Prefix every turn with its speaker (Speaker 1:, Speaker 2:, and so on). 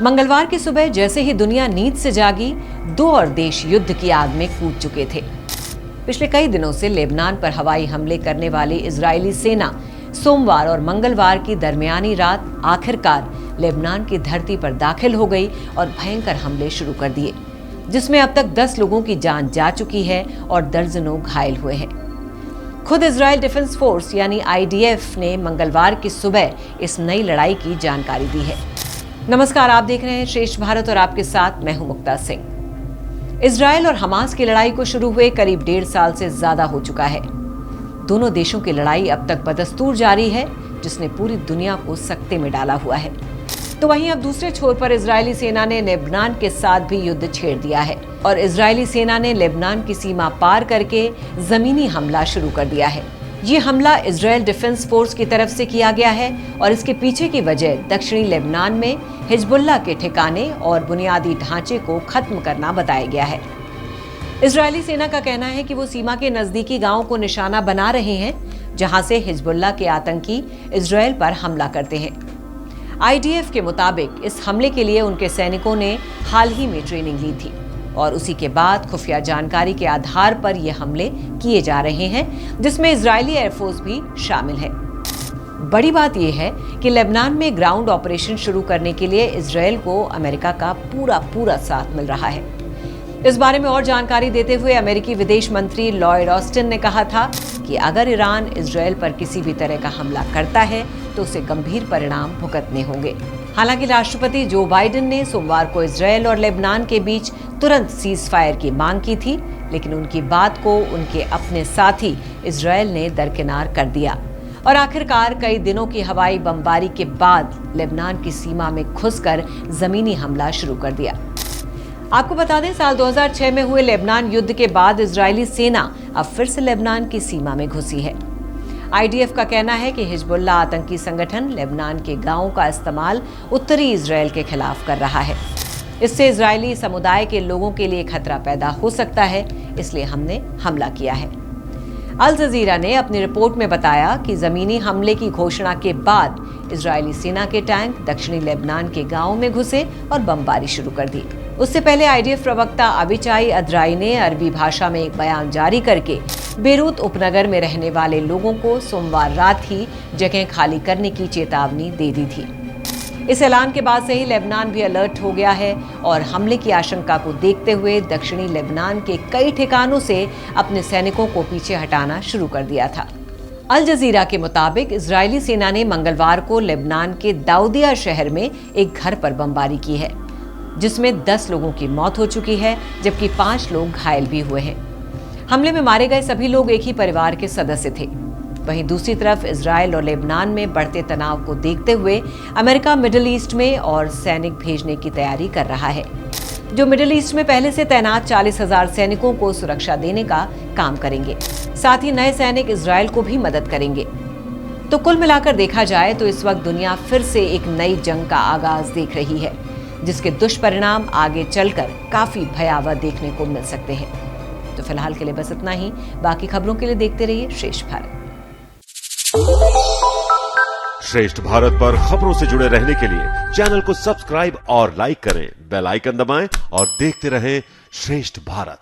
Speaker 1: मंगलवार की सुबह जैसे ही दुनिया नींद से जागी, दो और देश युद्ध की आग में कूद चुके थे। पिछले कई दिनों से लेबनान पर हवाई हमले करने वाली इजरायली सेना सोमवार और मंगलवार की दरमियानी रात आखिरकार लेबनान की धरती पर दाखिल हो गई और भयंकर हमले शुरू कर दिए, जिसमें अब तक 10 लोगों की जान जा चुकी है और दर्जनों घायल हुए हैं। खुद इजराइल डिफेंस फोर्स यानी IDF ने मंगलवार की सुबह इस नई लड़ाई की जानकारी दी है। नमस्कार, आप देख रहे हैं श्रेष्ठ भारत और आपके साथ मैं हूं मुक्ता सिंह। इजराइल और हमास की लड़ाई को शुरू हुए करीब 1.5 साल से ज्यादा हो चुका है। दोनों देशों की लड़ाई अब तक बदस्तूर जारी है, जिसने पूरी दुनिया को सकते में डाला हुआ है। तो वहीं अब दूसरे छोर पर इजरायली सेना ने लेबनान के साथ भी युद्ध छेड़ दिया है और इजरायली सेना ने लेबनान की सीमा पार करके जमीनी हमला शुरू कर दिया है। ये हमला इजराइल डिफेंस फोर्स की तरफ से किया गया है और इसके पीछे की वजह दक्षिणी लेबनान में हिजबुल्लाह के ठिकाने और बुनियादी ढांचे को खत्म करना बताया गया है। इजरायली सेना का कहना है कि वो सीमा के नजदीकी गांवों को निशाना बना रहे हैं, जहां से हिजबुल्लाह के आतंकी इजराइल पर हमला करते हैं। IDF के मुताबिक इस हमले के लिए उनके सैनिकों ने हाल ही में ट्रेनिंग ली थी और उसी के बाद खुफिया जानकारी के आधार पर ये हमले किए जा रहे हैं, जिसमें इजरायली एयरफोर्स भी शामिल है। बड़ी बात यह है कि लेबनान में ग्राउंड ऑपरेशन शुरू करने के लिए इजरायल को अमेरिका का पूरा साथ मिल रहा है। इस बारे में और जानकारी देते हुए अमेरिकी विदेश मंत्री लॉयड ऑस्टिन ने कहा था कि अगर ईरान इजरायल पर किसी भी तरह का हमला करता है तो उसे गंभीर परिणाम भुगतने होंगे। हालांकि राष्ट्रपति जो बाइडेन ने सोमवार को इजरायल और लेबनान के बीच तुरंत सीज फायर की मांग की थी, लेकिन उनकी बात को उनके अपने साथी इजरायल ने दरकिनार कर दिया और आखिरकार कई दिनों की हवाई बमबारी के बाद लेबनान की सीमा में घुसकर जमीनी हमला शुरू कर दिया। आपको बता दें, साल 2006 में हुए लेबनान युद्ध के बाद इजरायली सेना अब फिर से लेबनान की सीमा में घुसी है। IDF का कहना है कि हिजबुल्लाह आतंकी संगठन लेबनान के गांवों का इस्तेमाल उत्तरी इजरायल के खिलाफ कर रहा है। इससे इजरायली समुदाय के लोगों के लिए खतरा पैदा हो सकता है, इसलिए हमने हमला किया है। अल जजीरा ने अपनी रिपोर्ट में बताया कि जमीनी हमले की घोषणा के बाद इजरायली सेना के टैंक दक्षिणी लेबनान के गांवों में घुसे और बमबारी शुरू कर दी। उससे पहले IDF प्रवक्ता अविचाई अद्राई ने अरबी भाषा में एक बयान जारी करके बेरूत उपनगर में रहने वाले लोगों को सोमवार रात ही जगह खाली करने की चेतावनी दे दी थी। इस ऐलान के बाद से ही लेबनान भी अलर्ट हो गया है और हमले की आशंका को देखते हुए दक्षिणी लेबनान के कई ठिकानों से अपने सैनिकों को पीछे हटाना शुरू कर दिया था। अल जजीरा के मुताबिक इजरायली सेना ने मंगलवार को लेबनान के दाऊदिया शहर में एक घर पर बमबारी की है, जिसमें 10 लोगों की मौत हो चुकी है, जबकि 5 लोग घायल भी हुए हैं। हमले में मारे गए सभी लोग एक ही परिवार के सदस्य थे। वहीं दूसरी तरफ इजरायल और लेबनान में बढ़ते तनाव को देखते हुए अमेरिका मिडिल ईस्ट में और सैनिक भेजने की तैयारी कर रहा है, जो मिडिल ईस्ट में पहले से तैनात 40,000 सैनिकों को सुरक्षा देने का काम करेंगे। साथ ही नए सैनिक इजरायल को भी मदद करेंगे। तो कुल मिलाकर देखा जाए तो इस वक्त दुनिया फिर से एक नई जंग का आगाज देख रही है, जिसके दुष्परिणाम आगे चलकर काफी भयावह देखने को मिल सकते हैं। तो फिलहाल के लिए बस इतना ही। बाकी खबरों के लिए देखते रहिए श्रेष्ठ भारत।
Speaker 2: श्रेष्ठ भारत पर खबरों से जुड़े रहने के लिए चैनल को सब्सक्राइब और लाइक करें, बेल आइकन दबाएं और देखते रहें श्रेष्ठ भारत।